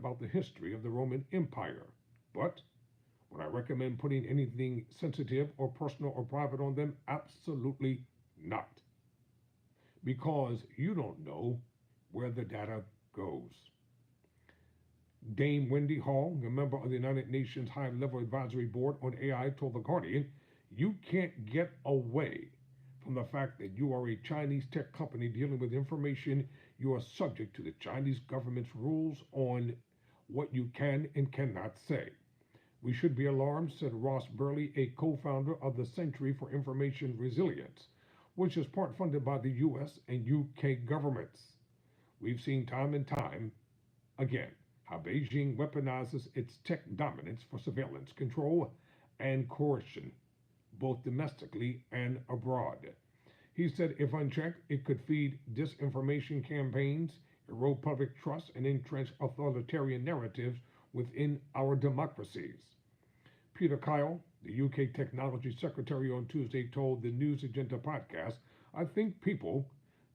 about the history of the Roman Empire. But would I recommend putting anything sensitive or personal or private on them? Absolutely not. Because you don't know where the data goes. Dame Wendy Hall, a member of the United Nations High Level Advisory Board on AI, told The Guardian, you can't get away from the fact that you are a Chinese tech company dealing with information. You are subject to the Chinese government's rules on what you can and cannot say. We should be alarmed, said Ross Burley, a co-founder of the Century for Information Resilience, which is part funded by the US and UK governments. We've seen time and time again how Beijing weaponizes its tech dominance for surveillance, control, and coercion, both domestically and abroad. He said if unchecked, it could feed disinformation campaigns, erode public trust, and entrench authoritarian narratives within our democracies. Peter Kyle, the UK Technology Secretary, on Tuesday told the News Agenda podcast, I think people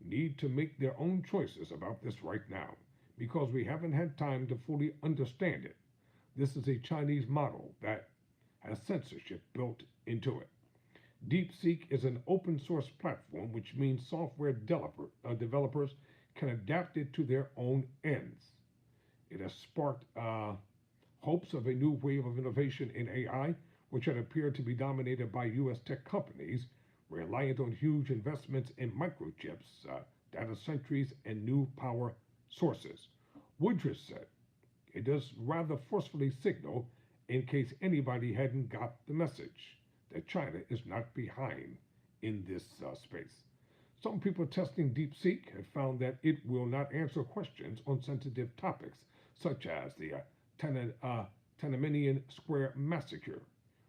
need to make their own choices about this right now because we haven't had time to fully understand it. This is a Chinese model that has censorship built into it. DeepSeek is an open source platform, which means software developers can adapt it to their own ends. It has sparked hopes of a new wave of innovation in AI, which had appeared to be dominated by U.S. tech companies, reliant on huge investments in microchips, data centers, and new power sources. Woodruff said, it does rather forcefully signal, in case anybody hadn't got the message, that China is not behind in this space. Some people testing DeepSeek have found that it will not answer questions on sensitive topics, such as the Tiananmen Square massacre.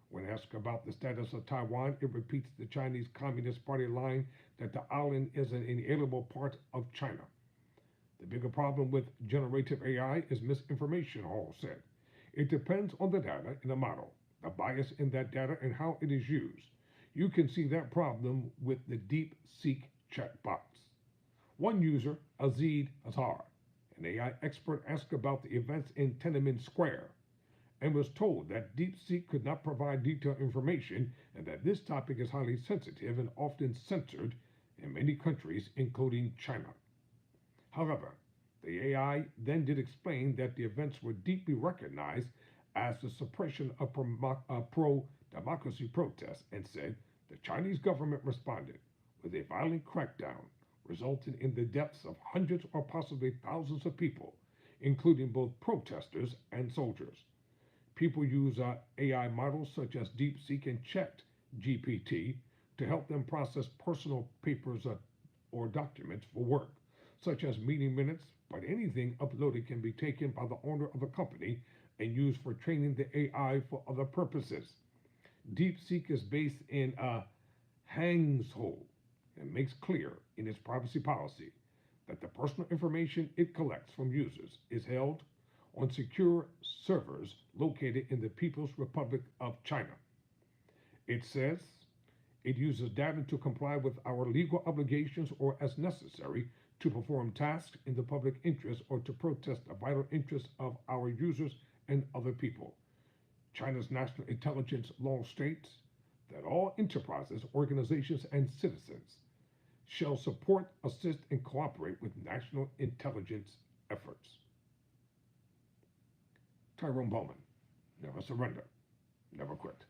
When asked about the status of Taiwan, it repeats the Chinese Communist Party line that the island is an inalienable part of China. The bigger problem with generative AI is misinformation, Hall said. It depends on the data in the model, the bias in that data, and how it is used. You can see that problem with the DeepSeek chatbots. One user, Azid Azhar, an AI expert, asked about the events in Tiananmen Square and was told that DeepSeek could not provide detailed information and that this topic is highly sensitive and often censored in many countries, including China. However, the AI then did explain that the events were deeply recognized as the suppression of pro-democracy protests and said the Chinese government responded with a violent crackdown, resulting in the deaths of hundreds or possibly thousands of people, including both protesters and soldiers. People use AI models such as DeepSeek and ChatGPT to help them process personal papers or documents for work, such as meeting minutes, but anything uploaded can be taken by the owner of a company and used for training the AI for other purposes. DeepSeek is based in Hangzhou and makes clear in its privacy policy that the personal information it collects from users is held on secure servers located in the People's Republic of China. It says it uses data to comply with our legal obligations or as necessary to perform tasks in the public interest or to protest the vital interests of our users and other people. China's national intelligence law states that all enterprises, organizations, and citizens shall support, assist, and cooperate with national intelligence efforts. Tyrone Bowman, never surrender, never quit.